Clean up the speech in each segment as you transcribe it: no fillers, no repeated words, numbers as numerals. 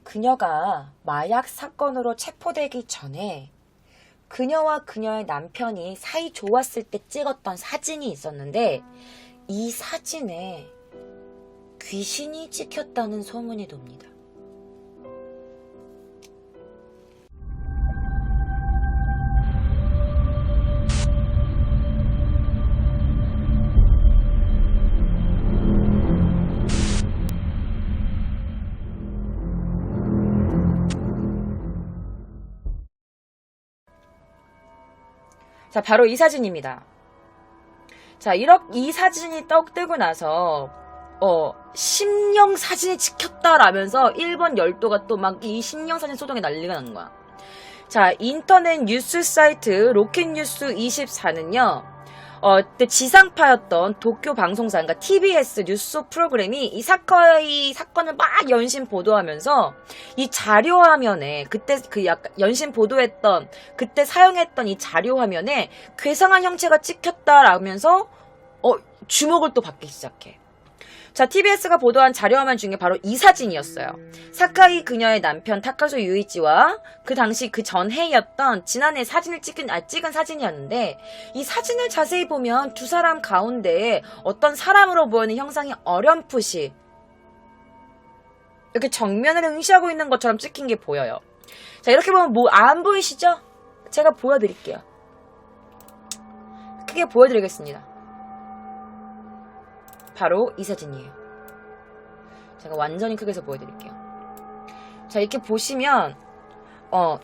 그녀가 마약 사건으로 체포되기 전에 그녀와 그녀의 남편이 사이 좋았을 때 찍었던 사진이 있었는데 이 사진에 귀신이 찍혔다는 소문이 돕니다. 자, 바로 이 사진입니다. 자, 이 사진이 떡 뜨고 나서 심령 사진이 찍혔다라면서 일본 열도가 또 막 이 심령 사진 소동에 난리가 난 거야. 자, 인터넷 뉴스 사이트 로켓뉴스 24는요. 그때 지상파였던 도쿄 방송사, 그러니까 TBS 뉴스 프로그램이 이 사건을 막 연신 보도하면서 이 자료 화면에 그때 그 약간 연신 보도했던 그때 사용했던 이 자료 화면에 괴상한 형체가 찍혔다라면서 주목을 또 받기 시작해. 자, TBS가 보도한 자료화면 중에 바로 이 사진이었어요. 사카이 그녀의 남편 타카소 유이치와 그 당시 그 전해였던 지난해 사진을 찍은 사진이었는데 이 사진을 자세히 보면 두 사람 가운데에 어떤 사람으로 보이는 형상이 어렴풋이 이렇게 정면을 응시하고 있는 것처럼 찍힌 게 보여요. 자, 이렇게 보면 뭐 안 보이시죠? 제가 보여드릴게요. 크게 보여드리겠습니다. 바로 이 사진이에요. 제가 완전히 크게 해서 보여드릴게요. 자, 이렇게 보시면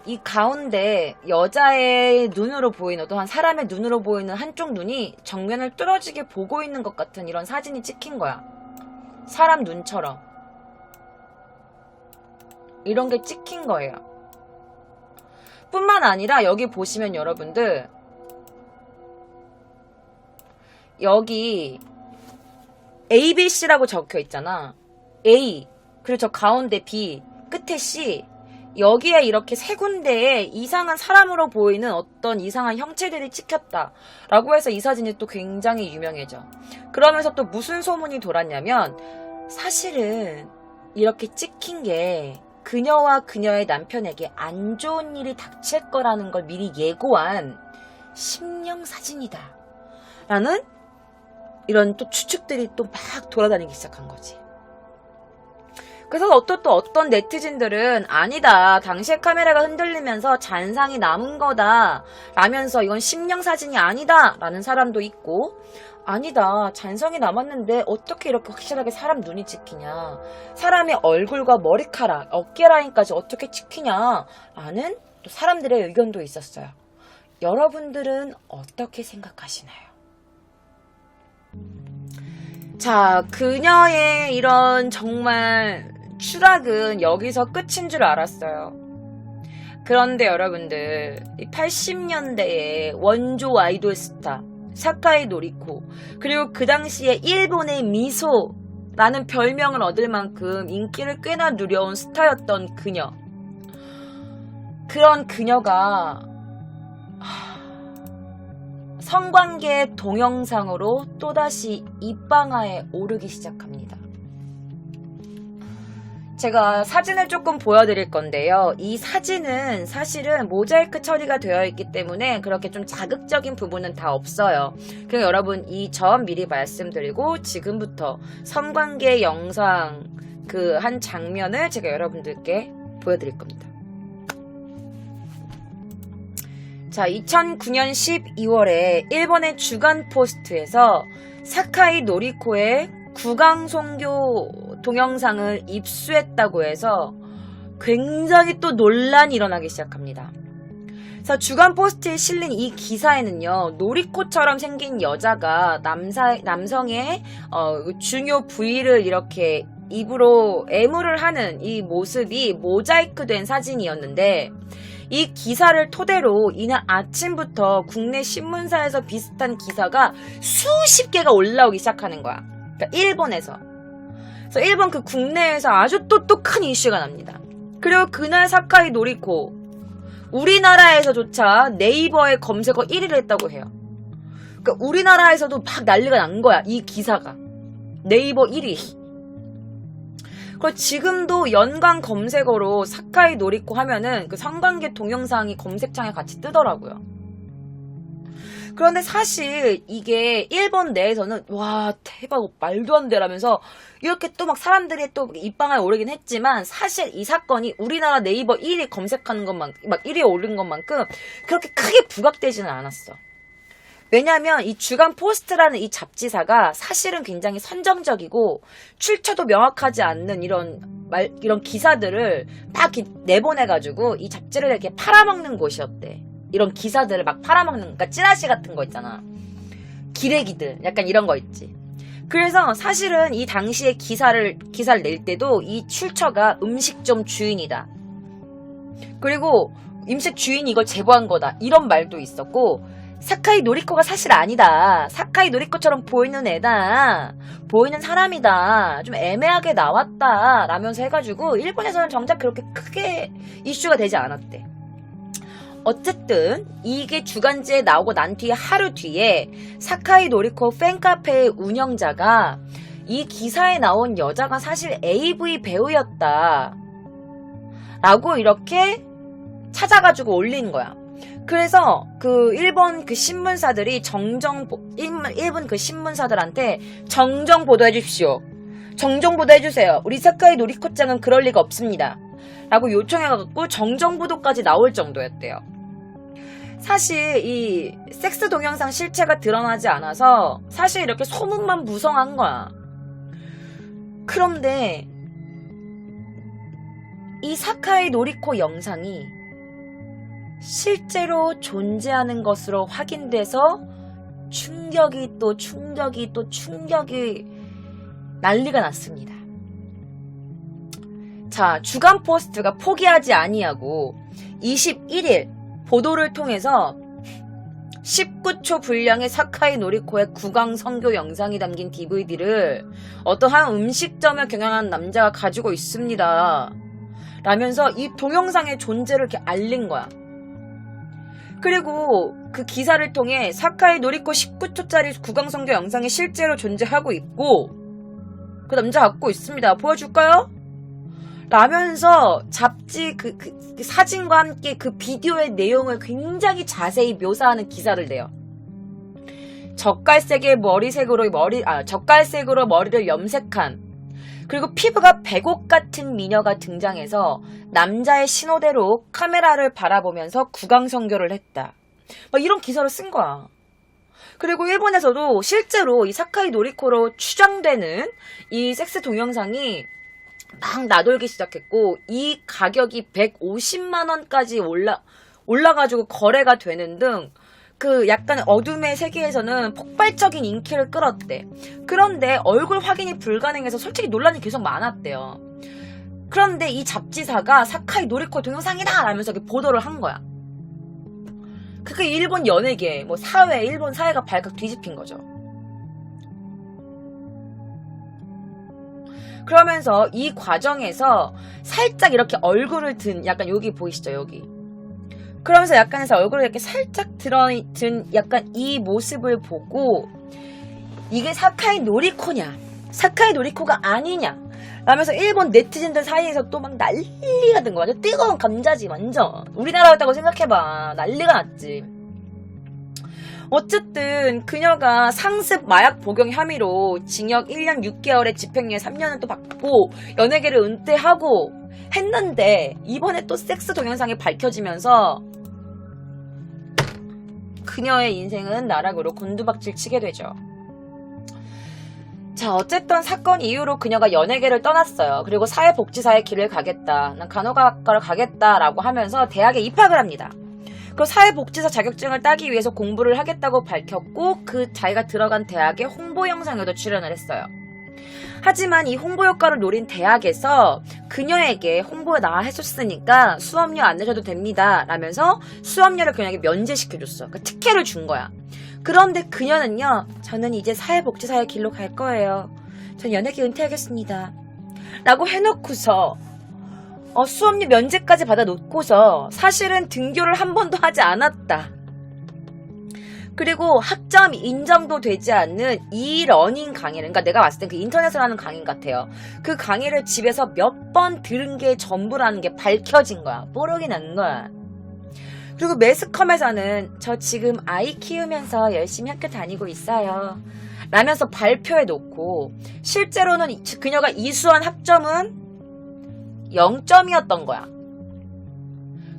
이 가운데 여자의 눈으로 보이는 또한 사람의 눈으로 보이는 한쪽 눈이 정면을 뚫어지게 보고 있는 것 같은 이런 사진이 찍힌 거야. 사람 눈처럼 이런 게 찍힌 거예요. 뿐만 아니라 여기 보시면 여러분들 여기 ABC라고 적혀 있잖아. A, 그리고 저 가운데 B, 끝에 C. 여기에 이렇게 세 군데에 이상한 사람으로 보이는 어떤 이상한 형체들이 찍혔다. 라고 해서 이 사진이 또 굉장히 유명해져. 그러면서 또 무슨 소문이 돌았냐면 사실은 이렇게 찍힌 게 그녀와 그녀의 남편에게 안 좋은 일이 닥칠 거라는 걸 미리 예고한 심령 사진이다. 라는 이런 또 추측들이 또 막 돌아다니기 시작한 거지. 그래서 어떤 네티즌들은 아니다. 당시에 카메라가 흔들리면서 잔상이 남은 거다. 라면서 이건 심령 사진이 아니다. 라는 사람도 있고 아니다. 잔상이 남았는데 어떻게 이렇게 확실하게 사람 눈이 찍히냐. 사람의 얼굴과 머리카락, 어깨 라인까지 어떻게 찍히냐. 라는 또 사람들의 의견도 있었어요. 여러분들은 어떻게 생각하시나요? 자, 그녀의 이런 정말 추락은 여기서 끝인 줄 알았어요. 그런데 여러분들 80년대의 원조 아이돌 스타 사카이 노리코, 그리고 그 당시에 일본의 미소라는 별명을 얻을 만큼 인기를 꽤나 누려온 스타였던 그녀. 그런 그녀가 성관계 동영상으로 또다시 입방아에 오르기 시작합니다. 제가 사진을 조금 보여드릴 건데요. 이 사진은 사실은 모자이크 처리가 되어 있기 때문에 그렇게 좀 자극적인 부분은 다 없어요. 그럼 여러분 이 점 미리 말씀드리고 지금부터 성관계 영상 그 한 장면을 제가 여러분들께 보여드릴 겁니다. 자, 2009년 12월에 일본의 주간 포스트에서 사카이 노리코의 구강송교 동영상을 입수했다고 해서 굉장히 또 논란이 일어나기 시작합니다. 그래서 주간 포스트에 실린 이 기사에는요, 노리코처럼 생긴 여자가 남성의 중요 부위를 이렇게 입으로 애무를 하는 이 모습이 모자이크된 사진이었는데 이 기사를 토대로 이날 아침부터 국내 신문사에서 비슷한 기사가 수십 개가 올라오기 시작하는 거야. 그러니까 일본에서. 그래서 일본 그 국내에서 아주 또 큰 이슈가 납니다. 그리고 그날 사카이 노리코 우리나라에서조차 네이버의 검색어 1위를 했다고 해요. 그러니까 우리나라에서도 막 난리가 난 거야. 이 기사가. 네이버 1위. 그리고 지금도 연관 검색어로 사카이 노리코 하면은 그 성관계 동영상이 검색창에 같이 뜨더라고요. 그런데 사실 이게 일본 내에서는 와 대박 말도 안 되라면서 이렇게 또 막 사람들이 또 입방아에 오르긴 했지만, 사실 이 사건이 우리나라 네이버 1위 검색하는 것만 막 1위에 오른 것만큼 그렇게 크게 부각되지는 않았어. 왜냐하면 이 주간 포스트라는 이 잡지사가 사실은 굉장히 선정적이고 출처도 명확하지 않는 이런 기사들을 막 내보내가지고 이 잡지를 이렇게 팔아먹는 곳이었대. 이런 기사들을 막 팔아먹는, 그러니까 찌라시 같은 거 있잖아. 기레기들 약간 이런 거 있지. 그래서 사실은 이 당시에 기사를 낼 때도 이 출처가 음식점 주인이다, 그리고 음식 주인이 이걸 제보한 거다, 이런 말도 있었고, 사카이 노리코가 사실 아니다, 사카이 노리코처럼 보이는 애다, 보이는 사람이다, 좀 애매하게 나왔다 라면서 해가지고 일본에서는 정작 그렇게 크게 이슈가 되지 않았대. 어쨌든 이게 주간지에 나오고 난 뒤에 하루 뒤에 사카이 노리코 팬카페의 운영자가 이 기사에 나온 여자가 사실 AV 배우였다 라고 이렇게 찾아가지고 올린 거야. 그래서 그 일본 그 신문사들이 일본 그 신문사들한테 정정 보도해 주십시오, 정정 보도해 주세요, 우리 사카이 노리코짱은 그럴 리가 없습니다 라고 요청해갖고 정정 보도까지 나올 정도였대요. 사실 이 섹스 동영상 실체가 드러나지 않아서 사실 이렇게 소문만 무성한 거야. 그런데 이 사카이 노리코 영상이 실제로 존재하는 것으로 확인돼서 충격이 난리가 났습니다. 자, 주간 포스트가 포기하지 아니하고 21일 보도를 통해서 19초 분량의 사카이 노리코의 구강 성교 영상이 담긴 DVD를 어떤 한 음식점을 경영하는 남자가 가지고 있습니다 라면서 이 동영상의 존재를 이렇게 알린 거야. 그리고 그 기사를 통해 사카이 노리코 19초짜리 구강 성교 영상이 실제로 존재하고 있고 그 남자 갖고 있습니다, 보여줄까요? 라면서 잡지 그 사진과 함께 그 비디오의 내용을 굉장히 자세히 묘사하는 기사를 내요. 젓갈색으로 머리를 염색한, 그리고 피부가 백옥 같은 미녀가 등장해서 남자의 신호대로 카메라를 바라보면서 구강성교를 했다, 막 이런 기사를 쓴 거야. 그리고 일본에서도 실제로 이 사카이 노리코로 추정되는 이 섹스 동영상이 막 나돌기 시작했고, 이 가격이 150만원까지 올라가지고 거래가 되는 등 그 약간 어둠의 세계에서는 폭발적인 인기를 끌었대. 그런데 얼굴 확인이 불가능해서 솔직히 논란이 계속 많았대요. 그런데 이 잡지사가 사카이 노리코 동영상이다 라면서 보도를 한 거야. 그게 일본 연예계, 일본 사회가 발칵 뒤집힌 거죠. 그러면서 이 과정에서 살짝 이렇게 얼굴을 든, 약간 여기 보이시죠, 여기. 그러면서 약간 해서 얼굴을 이렇게 살짝 든 약간 이 모습을 보고 이게 사카이 노리코냐, 사카이 노리코가 아니냐 라면서 일본 네티즌들 사이에서 또 막 난리가 든 거야. 완전 뜨거운 감자지, 완전. 우리나라였다고 생각해봐, 난리가 났지. 어쨌든 그녀가 상습 마약 복용 혐의로 징역 1년 6개월에 집행유예 3년을 또 받고 연예계를 은퇴하고 했는데, 이번에 또 섹스 동영상이 밝혀지면서 그녀의 인생은 나락으로 곤두박질 치게 되죠. 자, 어쨌든 사건 이후로 그녀가 연예계를 떠났어요. 그리고 사회복지사의 길을 가겠다, 난 간호학과를 가겠다라고 하면서 대학에 입학을 합니다. 그 사회복지사 자격증을 따기 위해서 공부를 하겠다고 밝혔고, 그 자기가 들어간 대학의 홍보 영상에도 출연을 했어요. 하지만 이 홍보 효과를 노린 대학에서 그녀에게 홍보에 나와 해줬으니까 수업료 안 내셔도 됩니다 라면서 수업료를 그녀에게 면제시켜줬어. 그러니까 특혜를 준 거야. 그런데 그녀는요, 저는 이제 사회복지사의 길로 갈 거예요, 전 연예계 은퇴하겠습니다 라고 해놓고서 수업료 면제까지 받아놓고서 사실은 등교를 한 번도 하지 않았다. 그리고 학점 인정도 되지 않는 이러닝 강의를, 그러니까 내가 봤을 때 그 인터넷으로 하는 강의 같아요. 그 강의를 집에서 몇 번 들은 게 전부라는 게 밝혀진 거야. 뽀록이 난 거야. 그리고 매스컴에서는 저 지금 아이 키우면서 열심히 학교 다니고 있어요 라면서 발표해 놓고, 실제로는 그녀가 이수한 학점은 0점이었던 거야.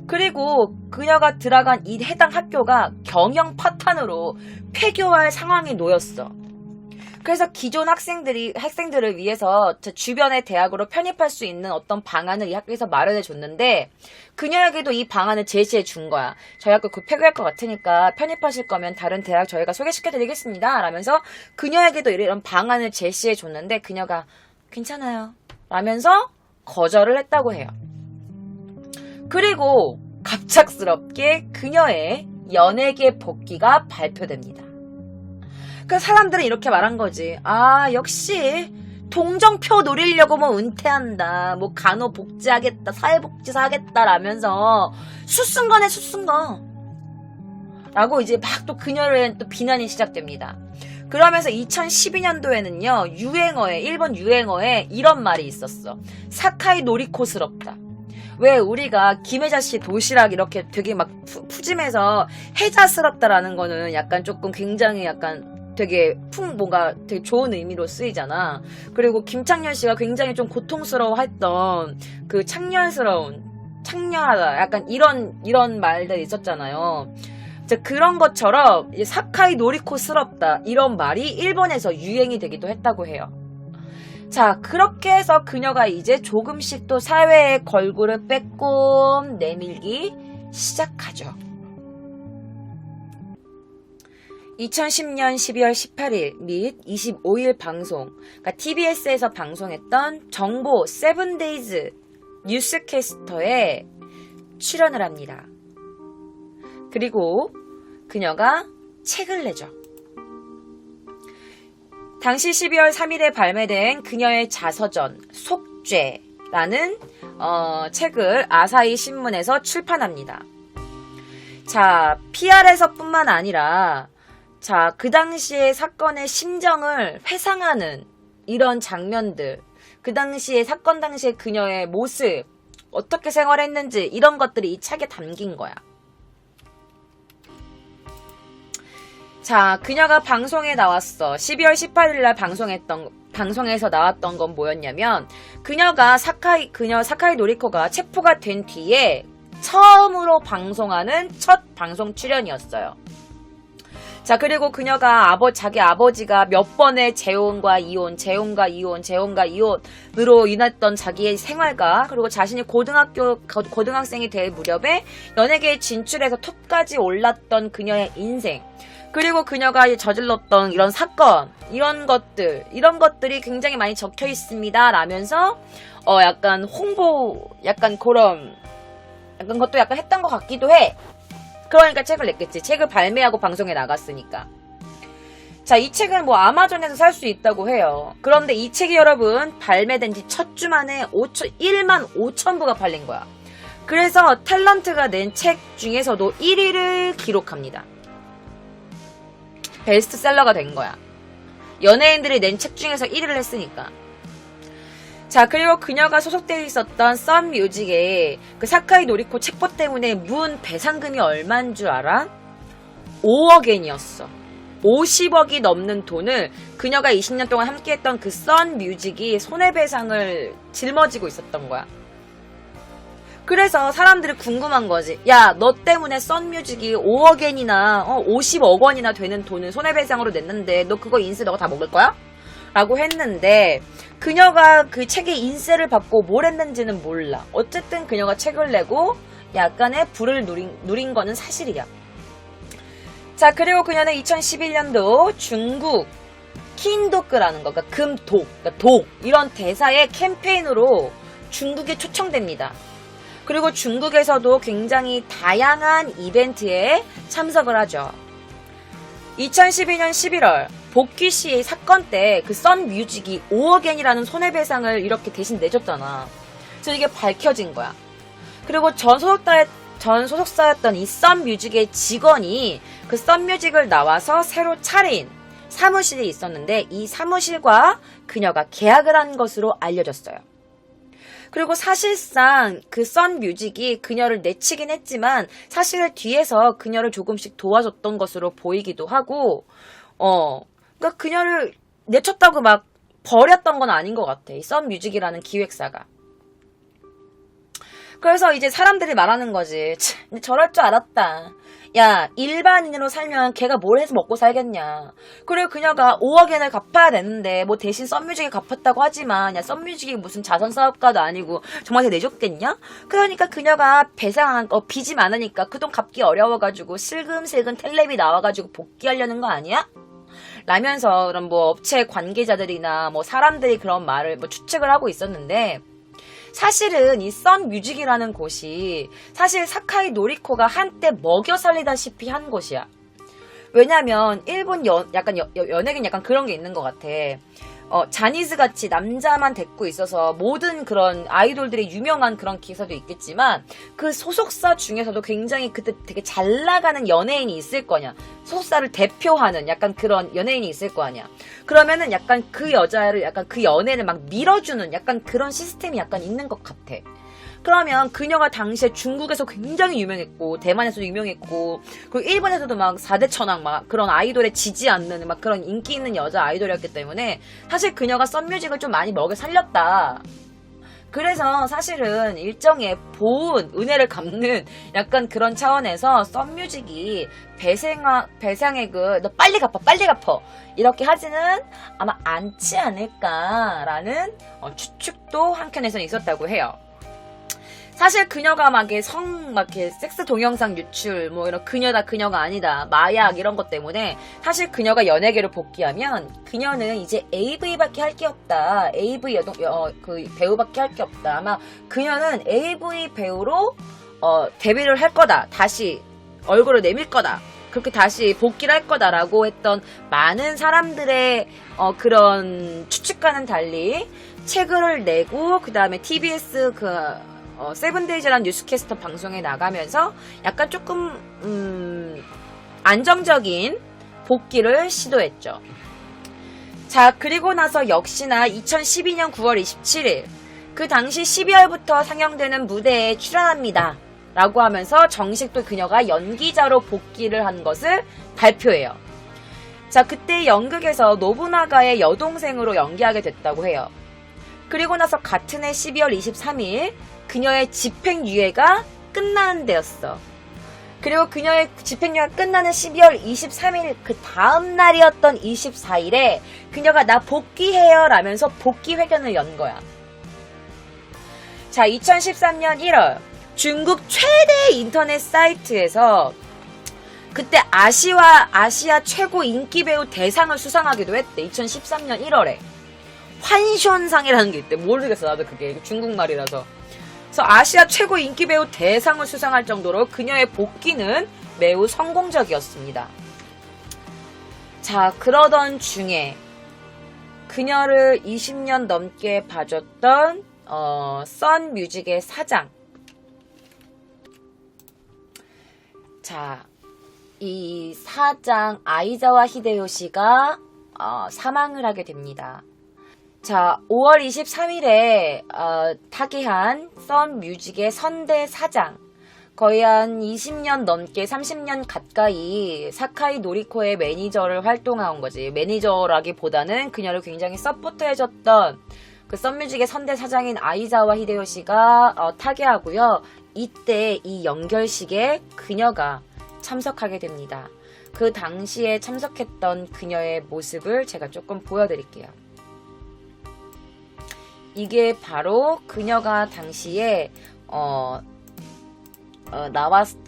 그리고 그녀가 들어간 이 해당 학교가 경영 파탄으로 폐교할 상황에 놓였어. 그래서 기존 학생들을 위해서 주변의 대학으로 편입할 수 있는 어떤 방안을 이 학교에서 마련해 줬는데, 그녀에게도 이 방안을 제시해 준 거야. 저희 학교 곧 폐교할 것 같으니까 편입하실 거면 다른 대학 저희가 소개시켜 드리겠습니다 라면서 그녀에게도 이런 방안을 제시해 줬는데, 그녀가 괜찮아요 라면서 거절을 했다고 해요. 그리고 갑작스럽게 그녀의 연예계 복귀가 발표됩니다. 그 사람들은 이렇게 말한 거지. 아, 역시 동정표 노리려고 뭐 은퇴한다, 뭐 간호복지하겠다, 사회복지사 하겠다 라면서 수쓴 거네, 수쓴 거 라고 이제 막 또 그녀를 또 비난이 시작됩니다. 그러면서 2012년도에는요 일본 유행어에 이런 말이 있었어. 사카이 노리코스럽다. 왜 우리가 김혜자 씨 도시락 이렇게 되게 막 푸짐해서 혜자스럽다라는 거는 약간 조금 굉장히 약간 되게 뭔가 되게 좋은 의미로 쓰이잖아. 그리고 김창렬 씨가 굉장히 좀 고통스러워했던 그 창렬하다 약간 이런 말들이 있었잖아요. 그런 것처럼 사카이 노리코스럽다 이런 말이 일본에서 유행이 되기도 했다고 해요. 자, 그렇게 해서 그녀가 이제 조금씩 또 사회의 걸그룹 빼꼼 내밀기 시작하죠. 2010년 12월 18일 및 25일 방송, 그러니까 TBS에서 방송했던 정보 7데이즈 뉴스캐스터에 출연을 합니다. 그리고 그녀가 책을 내죠. 당시 12월 3일에 발매된 그녀의 자서전 속죄라는 책을 아사히 신문에서 출판합니다. 자, PR에서뿐만 아니라 자, 그 당시의 사건의 심정을 회상하는 이런 장면들, 그 당시의 사건 당시의 그녀의 모습, 어떻게 생활했는지 이런 것들이 이 책에 담긴 거야. 자, 그녀가 방송에 나왔어. 12월 18일 날 방송에서 나왔던 건 뭐였냐면, 그녀 사카이 노리코가 체포가 된 뒤에 처음으로 방송하는 첫 방송 출연이었어요. 자, 그리고 그녀가 자기 아버지가 몇 번의 재혼과 이혼으로 인했던 자기의 생활과, 그리고 자신이 고등학생이 될 무렵에 연예계에 진출해서 톱까지 올랐던 그녀의 인생, 그리고 그녀가 저질렀던 이런 사건, 이런 것들이 굉장히 많이 적혀 있습니다 라면서 약간 홍보, 약간 것도 약간 했던 것 같기도 해. 그러니까 책을 냈겠지. 책을 발매하고 방송에 나갔으니까. 자, 이 책은 뭐 아마존에서 살 수 있다고 해요. 그런데 이 책이 여러분 발매된 지 첫 주 만에 1만 5천 부가 팔린 거야. 그래서 탤런트가 낸 책 중에서도 1위를 기록합니다. 베스트셀러가 된 거야. 연예인들이 낸 책 중에서 1위를 했으니까. 자, 그리고 그녀가 소속되어 있었던 썬뮤직에 그 사카이 노리코 책보 때문에 문 배상금이 얼마인 줄 알아? 5억엔이었어. 50억이 넘는 돈을 그녀가 20년 동안 함께했던 그 썬뮤직이 손해배상을 짊어지고 있었던 거야. 그래서 사람들이 궁금한 거지. 야, 너 때문에 썬뮤직이 5억엔이나 50억 원이나 되는 돈을 손해배상으로 냈는데 너 그거 인세 너가 다 먹을 거야? 라고 했는데, 그녀가 그 책의 인세를 받고 뭘 했는지는 몰라. 어쨌든 그녀가 책을 내고 약간의 부를 누린 거는 사실이야. 자, 그리고 그녀는 2011년도 중국 킨도크라는 거, 그러니까 금독, 그러니까 독 이런 대사의 캠페인으로 중국에 초청됩니다. 그리고 중국에서도 굉장히 다양한 이벤트에 참석을 하죠. 2012년 11월 복귀 시의 사건 때 그 썬뮤직이 5억엔이라는 손해배상을 이렇게 대신 내줬잖아. 그래서 이게 밝혀진 거야. 그리고 전 소속사였던 이 썬뮤직의 직원이 그 썬뮤직을 나와서 새로 차린 사무실이 있었는데 이 사무실과 그녀가 계약을 한 것으로 알려졌어요. 그리고 사실상 그 썬뮤직이 그녀를 내치긴 했지만 사실 뒤에서 그녀를 조금씩 도와줬던 것으로 보이기도 하고 그러니까 그녀를 내쳤다고 막 버렸던 건 아닌 것 같아. 이 썬뮤직이라는 기획사가. 그래서 이제 사람들이 말하는 거지. 근데 저럴 줄 알았다. 야, 일반인으로 살면 걔가 뭘 해서 먹고 살겠냐. 그리고 그녀가 5억엔을 갚아야 되는데 뭐 대신 썬뮤직이 갚았다고 하지만 야, 썬뮤직이 무슨 자선 사업가도 아니고 정말 내줬겠냐? 그러니까 그녀가 배상한 빚이 많으니까 그 돈 갚기 어려워가지고 슬금슬금 텔레비 나와가지고 복귀하려는 거 아니야? 라면서 그런 뭐 업체 관계자들이나 뭐 사람들이 그런 말을 뭐 추측을 하고 있었는데 사실은 이 썬뮤직이라는 곳이 사실 사카이 노리코가 한때 먹여 살리다시피 한 곳이야. 왜냐면 일본 약간 연예계는 약간 그런 게 있는 것 같아. 자니즈 같이 남자만 데리고 있어서 모든 그런 아이돌들이 유명한 그런 기사도 있겠지만 그 소속사 중에서도 굉장히 그때 되게 잘 나가는 연예인이 있을 거냐. 소속사를 대표하는 약간 그런 연예인이 있을 거 아니야. 그러면은 약간 그 여자를 약간 그 연예인을 막 밀어주는 약간 그런 시스템이 약간 있는 것 같아. 그러면 그녀가 당시에 중국에서 굉장히 유명했고 대만에서도 유명했고 그리고 일본에서도 막 4대 천왕 막 그런 아이돌에 지지 않는 막 그런 인기 있는 여자 아이돌이었기 때문에 사실 그녀가 썬뮤직을 좀 많이 먹여 살렸다. 그래서 사실은 일정의 보은 은혜를 갚는 약간 그런 차원에서 썬뮤직이 배상액을 너 빨리 갚아 이렇게 하지는 아마 않지 않을까라는 추측도 한켠에서는 있었다고 해요. 사실 그녀가 막 이렇게 섹스 동영상 유출, 뭐 이런 그녀가 아니다, 마약 이런 것 때문에 사실 그녀가 연예계로 복귀하면 그녀는 이제 AV밖에 할 게 없다. AV 그 배우밖에 할 게 없다. 아마 그녀는 AV 배우로 데뷔를 할 거다. 다시 얼굴을 내밀 거다. 그렇게 다시 복귀를 할 거다라고 했던 많은 사람들의 그런 추측과는 달리 책을 내고 그 다음에 TBS 세븐데이즈라는 뉴스캐스터 방송에 나가면서 약간 조금 안정적인 복귀를 시도했죠. 자, 그리고 나서 역시나 2012년 9월 27일 그 당시 12월부터 상영되는 무대에 출연합니다 라고 하면서 정식 또 그녀가 연기자로 복귀를 한 것을 발표해요. 자, 그때 연극에서 노부나가의 여동생으로 연기하게 됐다고 해요. 그리고 나서 같은 해 12월 23일 그녀의 집행유예가 끝나는 데였어. 그리고 그녀의 집행유예가 끝나는 12월 23일 그 다음 날이었던 24일에 그녀가 나 복귀해요 라면서 복귀 회견을 연 거야. 자, 2013년 1월 중국 최대 인터넷 사이트에서 그때 아시아 최고 인기 배우 대상을 수상하기도 했대. 2013년 1월에 환션상이라는 게 있대. 모르겠어 나도 그게 중국말이라서. 그래서 아시아 최고 인기 배우 대상을 수상할 정도로 그녀의 복귀는 매우 성공적이었습니다. 자, 그러던 중에 그녀를 20년 넘게 봐줬던 썬뮤직의 사장. 자, 이 사장 아이자와 히데요시가 사망을 하게 됩니다. 자, 5월 23일에 타계한 썬뮤직의 선대 사장, 거의 한 20년 넘게 30년 가까이 사카이 노리코의 매니저를 활동한 거지. 매니저라기보다는 그녀를 굉장히 서포트해줬던 그 썬뮤직의 선대 사장인 아이자와 히데요시가 타계하고요. 이때 이 연결식에 그녀가 참석하게 됩니다. 그 당시에 참석했던 그녀의 모습을 제가 조금 보여드릴게요. 이게 바로 그녀가 당시에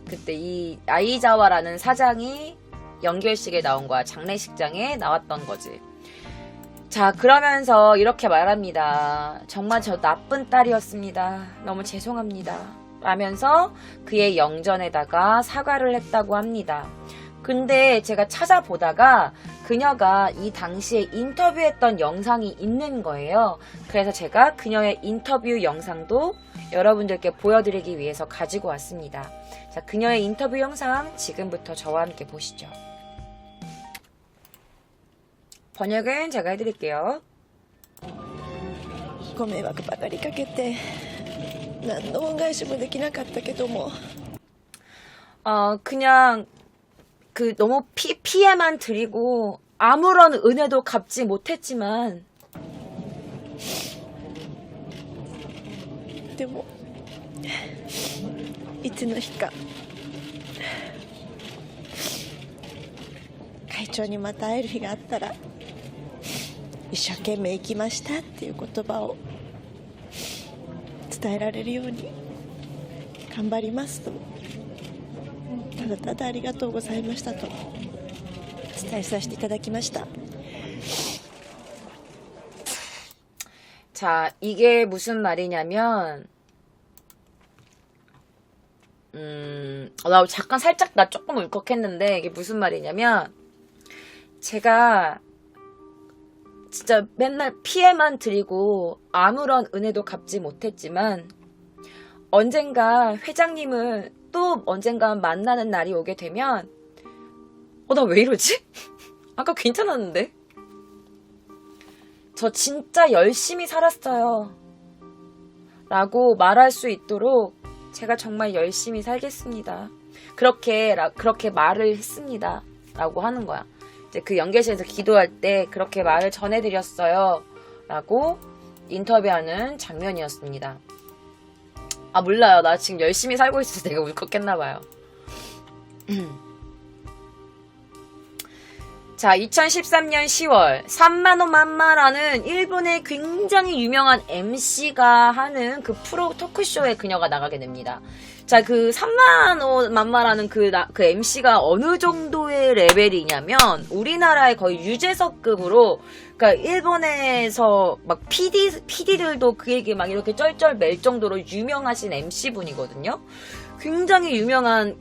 그때 이 아이자와라는 사장이 연결식에 나온 거야. 장례식장에 나왔던 거지. 자, 그러면서 이렇게 말합니다. 정말 저 나쁜 딸이었습니다. 너무 죄송합니다. 라면서 그의 영전에다가 사과를 했다고 합니다. 근데 제가 찾아보다가 그녀가 이 당시에 인터뷰했던 영상이 있는 거예요. 그래서 제가 그녀의 인터뷰 영상도 여러분들께 보여드리기 위해서 가지고 왔습니다. 자, 그녀의 인터뷰 영상 지금부터 저와 함께 보시죠. 번역은 제가 해드릴게요. ご迷惑ばかりかけて何の恩返しもできなかったけども 그냥 너무 피해만 드리고 아무런 은혜도 갚지 못했지만 でもいつの日か会長にまた会える日があったら一生懸命生きましたっていう言葉を伝えられるように頑張りますとただただありがとうございましたと伝えさせていただきました。 자, 이게 무슨 말이냐면 나 잠깐 살짝 나 조금 울컥했는데 이게 무슨 말이냐면 제가 진짜 맨날 피해만 드리고 아무런 은혜도 갚지 못했지만 언젠가 회장님을 또 언젠가 만나는 날이 오게 되면 나 왜 이러지? 아까 괜찮았는데? 저 진짜 열심히 살았어요. 라고 말할 수 있도록 제가 정말 열심히 살겠습니다. 그렇게 말을 했습니다. 라고 하는 거야. 이제 그 연계실에서 기도할 때 그렇게 말을 전해드렸어요. 라고 인터뷰하는 장면이었습니다. 몰라요. 나 지금 열심히 살고 있어서 내가 울컥했나봐요. 자, 2013년 10월 3만원 맘마라는 일본의 굉장히 유명한 MC가 하는 그 프로 토크쇼에 그녀가 나가게 됩니다. 자, 그 3만원 맘마라는 그 MC가 어느 정도의 레벨이냐면 우리나라의 거의 유재석급으로, 그러니까 일본에서 막 PD들도 그에게 막 이렇게 쩔쩔 맬 정도로 유명하신 MC분이거든요. 굉장히 유명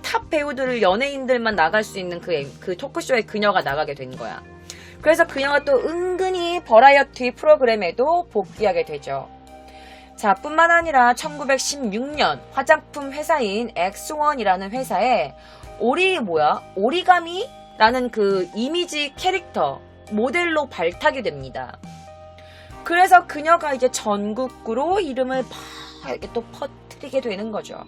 탑 배우들을 연예인들만 나갈 수 있는 그 토크쇼에 그녀가 나가게 된 거야. 그래서 그녀가 또 은근히 버라이어티 프로그램에도 복귀하게 되죠. 자, 뿐만 아니라 1916년 화장품 회사인 엑스원이라는 회사에 오리가미라는 그 이미지 캐릭터 모델로 발탁이 됩니다. 그래서 그녀가 이제 전국구로 이름을 막 이렇게 또 퍼뜨리게 되는 거죠.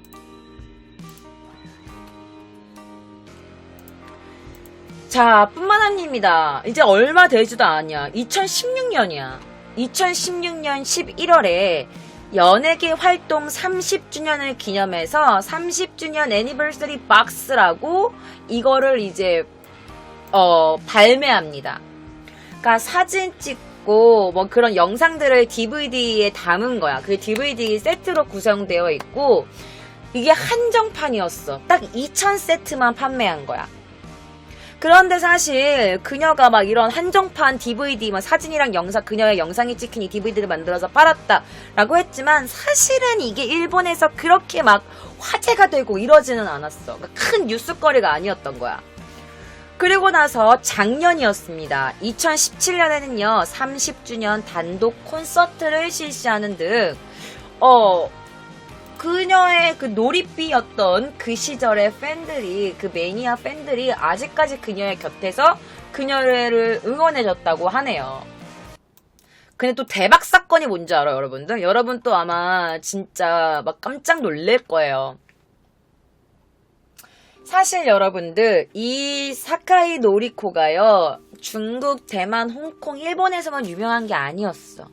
자, 뿐만 아닙니다. 이제 얼마 되지도 않냐. 2016년이야. 2016년 11월에 연예계 활동 30주년을 기념해서 30주년 애니버서리 박스라고 이거를 이제 발매합니다. 그러니까 사진 찍고 뭐 그런 영상들을 DVD에 담은 거야. 그 DVD 세트로 구성되어 있고 이게 한정판이었어. 딱 2,000세트만 판매한 거야. 그런데 사실 그녀가 막 이런 한정판 DVD, 막 사진이랑 영상, 그녀의 영상이 찍힌 이 DVD를 만들어서 팔았다라고 했지만 사실은 이게 일본에서 그렇게 막 화제가 되고 이러지는 않았어. 그러니까 큰 뉴스거리가 아니었던 거야. 그리고 나서 작년이었습니다. 2017년에는요 30주년 단독 콘서트를 실시하는 등 그녀의 그 놀이삐였던 그 시절의 팬들이, 그 매니아 팬들이 아직까지 그녀의 곁에서 그녀를 응원해줬다고 하네요. 근데 또 대박 사건이 뭔지 알아요, 여러분들? 여러분 또 아마 진짜 막 깜짝 놀랄 거예요. 사실 여러분들, 이 사카이 노리코가요, 중국, 대만, 홍콩, 일본에서만 유명한 게 아니었어.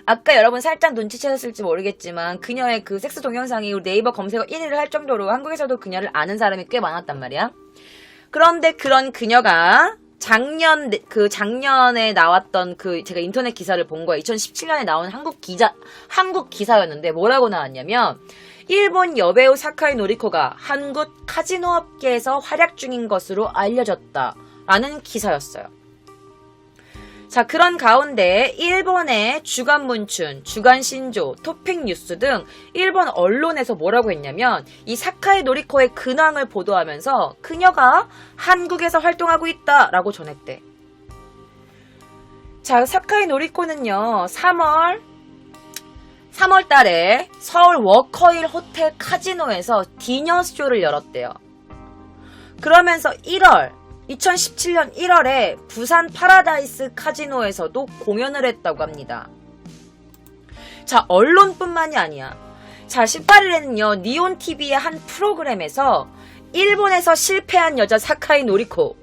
아까 여러분 살짝 눈치채셨을지 모르겠지만 그녀의 그 섹스 동영상이 네이버 검색어 1위를 할 정도로 한국에서도 그녀를 아는 사람이 꽤 많았단 말이야. 그런데 그런 그녀가 작년에 나왔던 제가 인터넷 기사를 본 거예요. 2017년에 나온 한국 기사였는데 뭐라고 나왔냐면 일본 여배우 사카이 노리코가 한국 카지노 업계에서 활약 중인 것으로 알려졌다라는 기사였어요. 자, 그런 가운데 일본의 주간 문춘, 주간 신조, 토픽 뉴스 등 일본 언론에서 뭐라고 했냐면 이 사카이 노리코의 근황을 보도하면서 그녀가 한국에서 활동하고 있다라고 전했대. 자, 사카이 노리코는요, 3월 달에 서울 워커힐 호텔 카지노에서 디너쇼를 열었대요. 그러면서 2017년 1월에 부산 파라다이스 카지노에서도 공연을 했다고 합니다. 자, 언론뿐만이 아니야. 자, 18일에는요, 니온TV의 한 프로그램에서 일본에서 실패한 여자 사카이 노리코,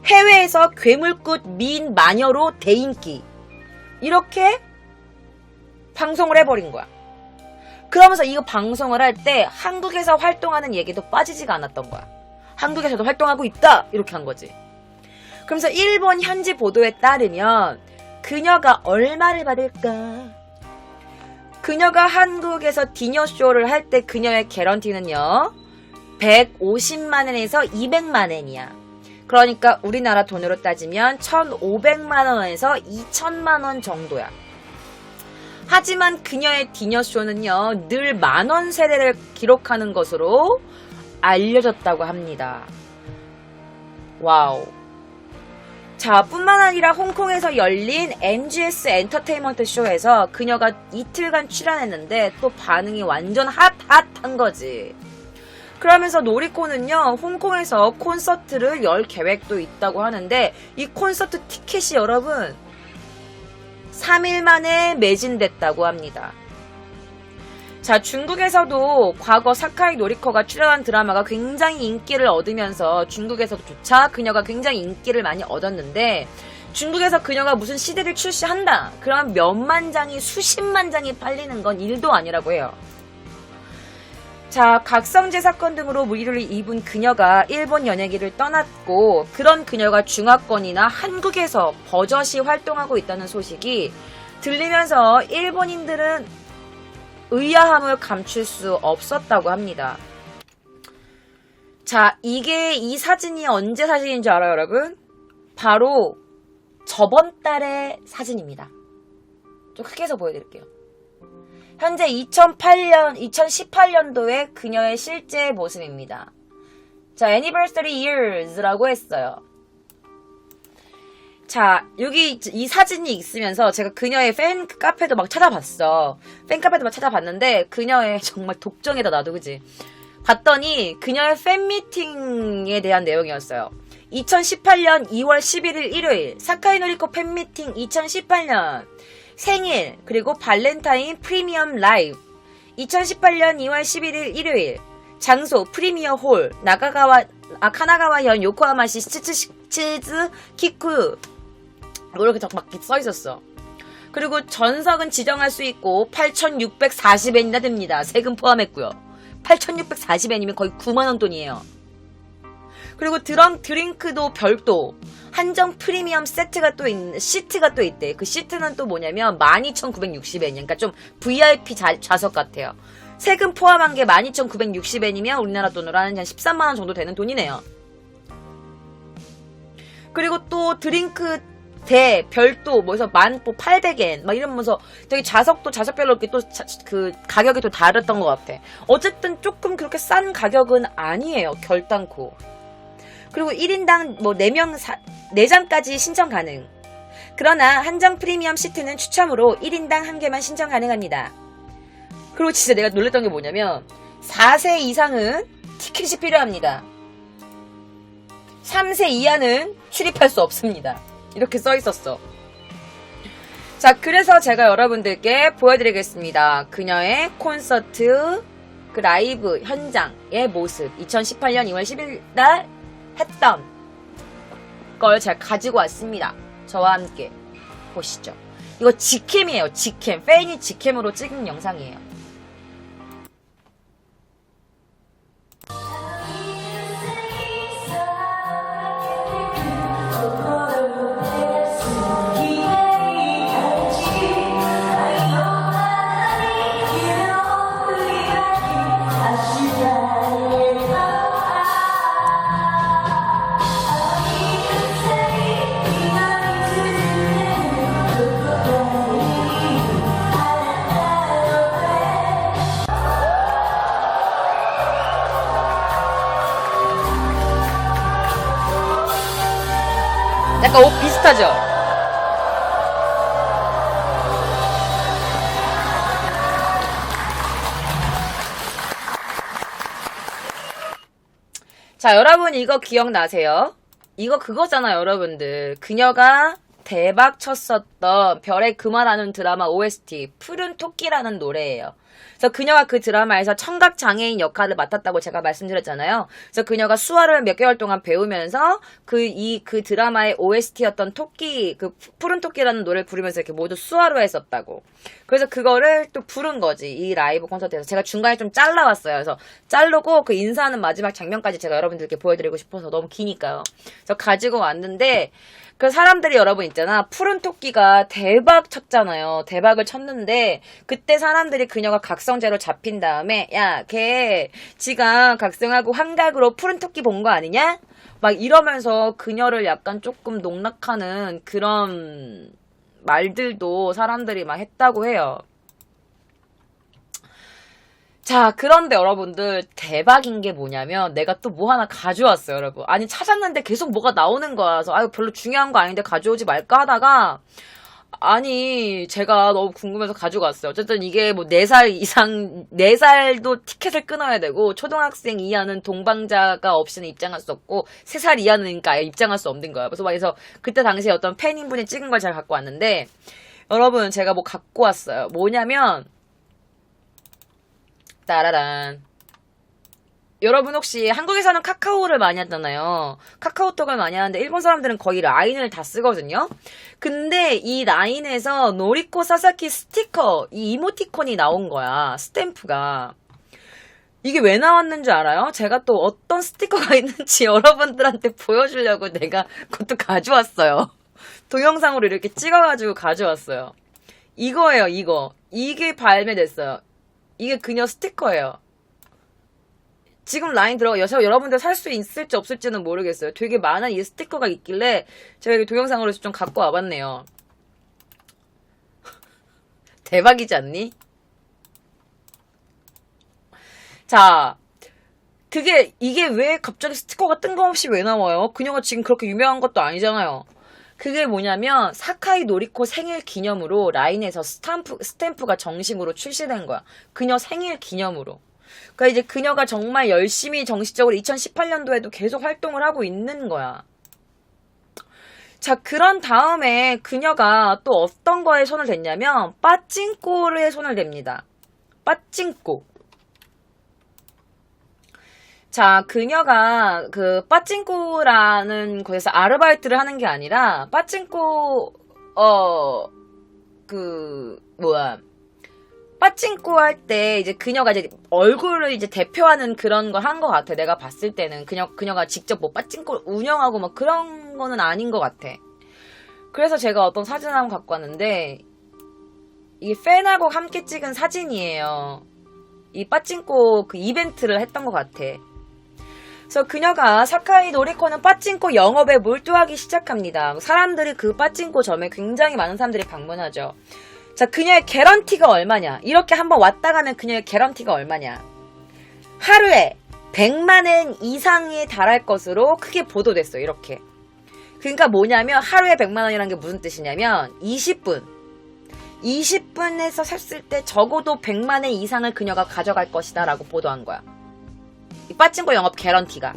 해외에서 괴물꽃 미인 마녀로 대인기, 이렇게 방송을 해버린 거야. 그러면서 이거 방송을 할 때 한국에서 활동하는 얘기도 빠지지가 않았던 거야. 한국에서도 활동하고 있다! 이렇게 한 거지. 그러면서 일본 현지 보도에 따르면 그녀가 얼마를 받을까? 그녀가 한국에서 디너쇼를 할 때 그녀의 개런티는요, 150만원에서 200만원이야. 그러니까 우리나라 돈으로 따지면 1,500만원에서 2,000만원 정도야. 하지만 그녀의 디너쇼는요, 늘 만원 세례를 기록하는 것으로 알려졌다고 합니다. 와우. 자, 뿐만 아니라 홍콩에서 열린 MGS 엔터테인먼트 쇼에서 그녀가 이틀간 출연했는데 또 반응이 완전 핫한 거지. 그러면서 노리코는요, 홍콩에서 콘서트를 열 계획도 있다고 하는데 이 콘서트 티켓이 여러분 3일 만에 매진됐다고 합니다. 자, 중국에서도 과거 사카이 노리코가 출연한 드라마가 굉장히 인기를 얻으면서 중국에서도조차 그녀가 굉장히 인기를 많이 얻었는데 중국에서 그녀가 무슨 CD를 출시한다. 그러면 몇만 장이 수십만 장이 팔리는 건 일도 아니라고 해요. 자, 각성제 사건 등으로 무리를 입은 그녀가 일본 연예계를 떠났고 그런 그녀가 중화권이나 한국에서 버젓이 활동하고 있다는 소식이 들리면서 일본인들은 의아함을 감출 수 없었다고 합니다. 자, 이 사진이 언제 사진인 줄 알아요, 여러분? 바로 저번 달의 사진입니다. 좀 크게 해서 보여드릴게요. 현재 2018년도의 그녀의 실제 모습입니다. 자, Anniversary Years라고 했어요. 자, 여기 이 사진이 있으면서 제가 그녀의 팬 카페도 막 찾아봤어. 팬 카페도 막 찾아봤는데 그녀의 정말 독정에다 놔도 그지? 봤더니 그녀의 팬미팅에 대한 내용이었어요. 2018년 2월 11일 일요일 사카이 노리코 팬미팅 2018년 생일 그리고 발렌타인 프리미엄 라이브 2018년 2월 11일 일요일 장소 프리미어 홀 카나가와현 요코하마시 치즈 키쿠 이렇게 막 써있었어. 그리고 전석은 지정할 수 있고 8,640엔이나 됩니다. 세금 포함했고요. 8,640엔이면 거의 9만원 돈이에요. 그리고 드링크도 별도 한정 프리미엄 시트가 또 있대. 그 시트는 또 뭐냐면 12,960엔이야. 그러니까 좀 VIP 좌석 같아요. 세금 포함한 게 12,960엔이면 우리나라 돈으로 한 13만원 정도 되는 돈이네요. 그리고 또 드링크 별도 뭐해서 800엔 막 이러면서 되게 좌석별로 이렇게 또 그 가격이 또 다르던 것 같아. 어쨌든 조금 그렇게 싼 가격은 아니에요. 결단코. 그리고 1인당 뭐 4장까지 신청 가능. 그러나 한정 프리미엄 시트는 추첨으로 1인당 1개만 신청 가능합니다. 그리고 진짜 내가 놀랬던 게 뭐냐면 4세 이상은 티켓이 필요합니다. 3세 이하는 출입할 수 없습니다. 이렇게 써 있었어. 자, 그래서 제가 여러분들께 보여드리겠습니다. 그녀의 콘서트 그 라이브 현장의 모습 2018년 2월 10일 날 했던 걸 제가 가지고 왔습니다. 저와 함께 보시죠. 이거 직캠이에요. 직캠. 팬이 직캠으로 찍은 영상이에요. 약간 옷 비슷하죠? 자, 여러분 이거 기억나세요? 이거 그거잖아요, 여러분들. 그녀가 대박 쳤었던 별의 그만하는 드라마 OST 푸른 토끼라는 노래예요. 그래서 그녀가 그 드라마에서 청각 장애인 역할을 맡았다고 제가 말씀드렸잖아요. 그래서 그녀가 수화를 몇 개월 동안 배우면서 그 드라마의 OST였던 토끼, 그 푸른 토끼라는 노래를 부르면서 이렇게 모두 수화로 했었다고. 그래서 그거를 또 부른 거지. 이 라이브 콘서트에서. 제가 중간에 좀 잘라왔어요. 그래서 자르고 그 인사하는 마지막 장면까지 제가 여러분들께 보여드리고 싶어서 너무 기니까요. 그래서 가지고 왔는데, 그 사람들이 여러분 있잖아. 푸른 토끼가 대박 쳤잖아요. 대박을 쳤는데 그때 사람들이 그녀가 각성제로 잡힌 다음에 야, 걔 지가 각성하고 환각으로 푸른 토끼 본 거 아니냐? 막 이러면서 그녀를 약간 조금 농락하는 그런 말들도 사람들이 막 했다고 해요. 자, 그런데 여러분들 대박인 게 뭐냐면 내가 또 뭐 하나 가져왔어요, 여러분. 아니, 찾았는데 계속 뭐가 나오는 거야. 그래서 아유, 별로 중요한 거 아닌데 가져오지 말까 하다가 아니, 제가 너무 궁금해서 가져갔어요. 어쨌든 이게 뭐 4살 이상, 4살도 티켓을 끊어야 되고 초등학생 이하는 동방자가 없이는 입장할 수 없고 3살 이하는 아예 입장할 수 없는 거야. 그래서 그때 당시에 어떤 팬인분이 찍은 걸 잘 갖고 왔는데 여러분 제가 뭐 갖고 왔어요. 뭐냐면 따라란. 여러분 혹시 한국에서는 카카오를 많이 하잖아요. 카카오톡을 많이 하는데 일본 사람들은 거의 라인을 다 쓰거든요. 근데 이 라인에서 노리코 사사키 스티커, 이 이모티콘이 나온 거야. 스탬프가. 이게 왜 나왔는지 알아요? 제가 또 어떤 스티커가 있는지 여러분들한테 보여주려고 내가 그것도 가져왔어요. 동영상으로 이렇게 찍어가지고 가져왔어요. 이거예요, 이거. 이게 발매됐어요. 이게 그녀 스티커예요. 지금 라인 들어가 여러분들 살 수 있을지 없을지는 모르겠어요. 되게 많은 이 스티커가 있길래 제가 여기 동영상으로 좀 갖고 와봤네요. 대박이지 않니? 자, 이게 왜 갑자기 스티커가 뜬금없이 왜 나와요? 그녀가 지금 그렇게 유명한 것도 아니잖아요. 그게 뭐냐면 사카이 노리코 생일 기념으로 라인에서 스탬프가 정식으로 출시된 거야. 그녀 생일 기념으로. 그러니까 이제 그녀가 정말 열심히 정식적으로 2018년도에도 계속 활동을 하고 있는 거야. 자, 그런 다음에 그녀가 또 어떤 거에 손을 댔냐면 빠찡꼬에 손을 댑니다. 빠찡꼬. 자, 그녀가 그 빠찡꼬라는 곳에서 아르바이트를 하는 게 아니라 빠찡꼬 빠찡꼬 할 때 이제 그녀가 이제 얼굴을 이제 대표하는 그런 걸 한 것 같아. 내가 봤을 때는 그녀가 직접 뭐 빠찡꼬를 운영하고 막 그런 거는 아닌 것 같아. 그래서 제가 어떤 사진을 한번 갖고 왔는데 이게 팬하고 함께 찍은 사진이에요. 이 빠찡꼬 그 이벤트를 했던 것 같아. 그래서 그녀가 사카이 노리코는 빠찡꼬 영업에 몰두하기 시작합니다. 사람들이 그 빠찡꼬점에 굉장히 많은 사람들이 방문하죠. 자, 그녀의 개런티가 얼마냐? 이렇게 한번 왔다 가면 그녀의 개런티가 얼마냐? 하루에 100만엔 이상에 달할 것으로 크게 보도됐어요. 이렇게. 그러니까 뭐냐면 하루에 100만 원이라는 게 무슨 뜻이냐면 20분에서 샀을 때 적어도 100만 원 이상을 그녀가 가져갈 것이다 라고 보도한 거야. 이 빠찡거 영업 개런티가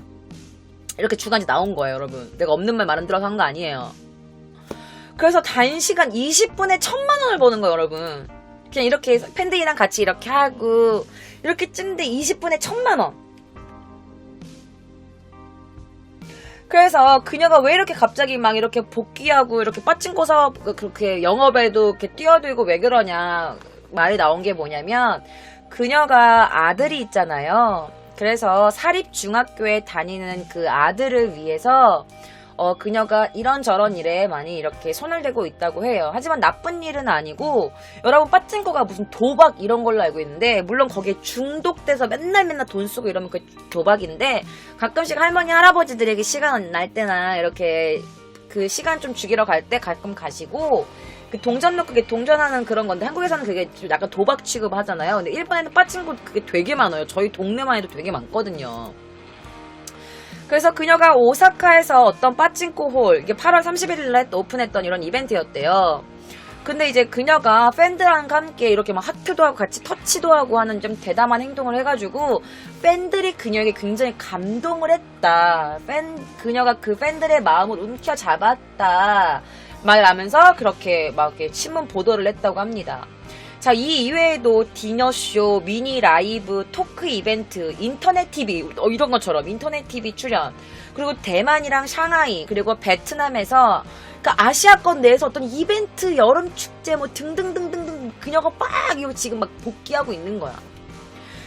이렇게 주간지 나온 거예요, 여러분. 내가 없는 말 말은 들어서 한 거 아니에요. 그래서 단시간 20분에 1000만 원을 버는 거예요, 여러분. 그냥 이렇게 팬들이랑 같이 이렇게 하고 이렇게 찍는데 20분에 1000만 원. 그래서 그녀가 왜 이렇게 갑자기 막 이렇게 복귀하고 이렇게 빠찡거 사업 그렇게 영업에도 이렇게 뛰어들고 왜 그러냐 말이 나온 게 뭐냐면 그녀가 아들이 있잖아요. 그래서 사립중학교에 다니는 그 아들을 위해서 그녀가 이런저런 일에 많이 이렇게 손을 대고 있다고 해요. 하지만 나쁜 일은 아니고 여러분 빠찡거가 무슨 도박 이런 걸로 알고 있는데 물론 거기에 중독돼서 맨날 돈 쓰고 이러면 그 도박인데 가끔씩 할머니 할아버지들에게 시간 날 때나 이렇게 그 시간 좀 죽이러 갈 때 가끔 가시고 그 동전 넣고 그게 동전하는 그런 건데 한국에서는 그게 좀 약간 도박 취급하잖아요. 근데 일본에는 빠찡거 그게 되게 많아요. 저희 동네만 해도 되게 많거든요. 그래서 그녀가 오사카에서 어떤 빠찡코 홀, 이게 8월 31일에 오픈했던 이런 이벤트였대요. 근데 이제 그녀가 팬들과 함께 이렇게 막 하트도 하고 같이 터치도 하고 하는 좀 대담한 행동을 해가지고 팬들이 그녀에게 굉장히 감동을 했다. 그녀가 그 팬들의 마음을 움켜잡았다. 말하면서 그렇게 막 이렇게 신문 보도를 했다고 합니다. 자, 이 이외에도 디너쇼, 미니 라이브, 토크 이벤트, 인터넷 TV, 이런 것처럼 인터넷 TV 출연, 그리고 대만이랑 샹하이, 그리고 베트남에서, 그러니까 아시아권 내에서 어떤 이벤트, 여름 축제, 뭐 등등등등등, 그녀가 막 이거 지금 막 복귀하고 있는 거야.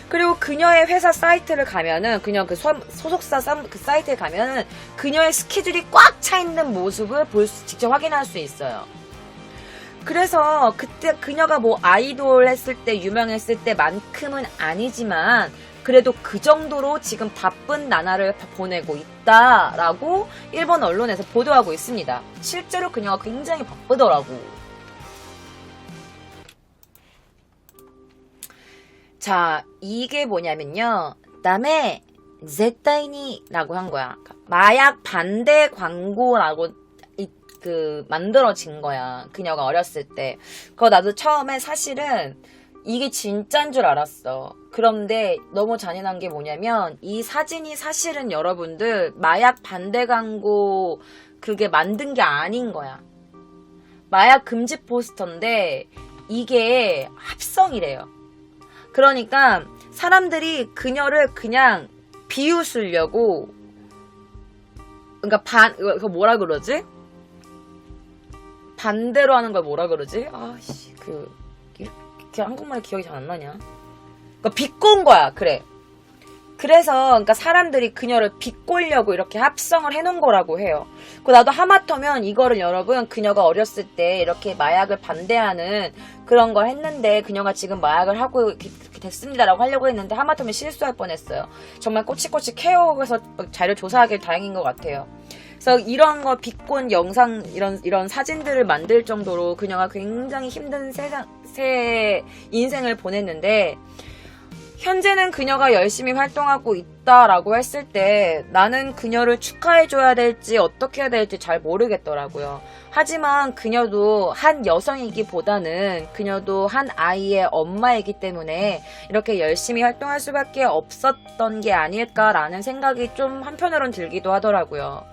그리고 그녀의 회사 사이트를 가면은, 그녀 그 소속사 그 사이트에 가면은, 그녀의 스케줄이 꽉 차 있는 모습을 직접 확인할 수 있어요. 그래서 그때 그녀가 뭐 아이돌 했을 때 유명했을 때만큼은 아니지만 그래도 그 정도로 지금 바쁜 나날을 보내고 있다라고 일본 언론에서 보도하고 있습니다. 실제로 그녀가 굉장히 바쁘더라고. 자, 이게 뭐냐면요. 남의 제타이니라고 한 거야. 마약 반대 광고라고 만들어진 거야. 그녀가 어렸을 때. 그거 나도 처음에 사실은 이게 진짜인 줄 알았어. 그런데 너무 잔인한 게 뭐냐면 이 사진이 사실은 여러분들 마약 반대 광고 그게 만든 게 아닌 거야. 마약 금지 포스터인데 이게 합성이래요. 그러니까 사람들이 그녀를 그냥 비웃으려고 그러니까 그거 뭐라 그러지? 반대로 하는 걸 뭐라 그러지? 아씨, 한국말에 기억이 잘 안 나냐? 그러니까 비꼰 거야, 그래. 그래서, 그러니까 사람들이 그녀를 비꼬려고 이렇게 합성을 해놓은 거라고 해요. 그 나도 하마터면 이거를 여러분, 그녀가 어렸을 때 이렇게 마약을 반대하는 그런 걸 했는데, 그녀가 지금 마약을 하고 이렇게 됐습니다라고 하려고 했는데, 하마터면 실수할 뻔했어요. 정말 꼬치꼬치 케어해서 자료 조사하길 다행인 것 같아요. 그래서 이런 거 비꼰 영상 이런 사진들을 만들 정도로 그녀가 굉장히 힘든 새 인생을 보냈는데 현재는 그녀가 열심히 활동하고 있다라고 했을 때 나는 그녀를 축하해줘야 될지 어떻게 해야 될지 잘 모르겠더라고요. 하지만 그녀도 한 여성이기보다는 그녀도 한 아이의 엄마이기 때문에 이렇게 열심히 활동할 수밖에 없었던 게 아닐까라는 생각이 좀 한편으론 들기도 하더라고요.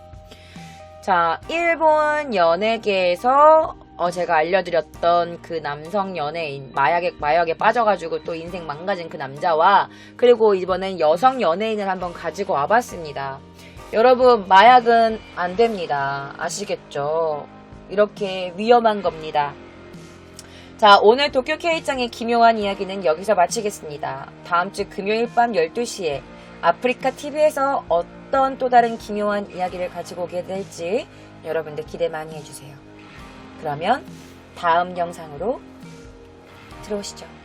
자, 일본 연예계에서 제가 알려드렸던 그 남성 연예인 마약에 빠져가지고 또 인생 망가진 그 남자와 그리고 이번엔 여성 연예인을 한번 가지고 와봤습니다. 여러분 마약은 안 됩니다. 아시겠죠? 이렇게 위험한 겁니다. 자, 오늘 도쿄 K장의 기묘한 이야기는 여기서 마치겠습니다. 다음 주 금요일 밤 12시에 아프리카 TV에서 어떤 또 다른 기묘한 이야기를 가지고 오게 될지 여러분들 기대 많이 해주세요. 그러면 다음 영상으로 들어오시죠.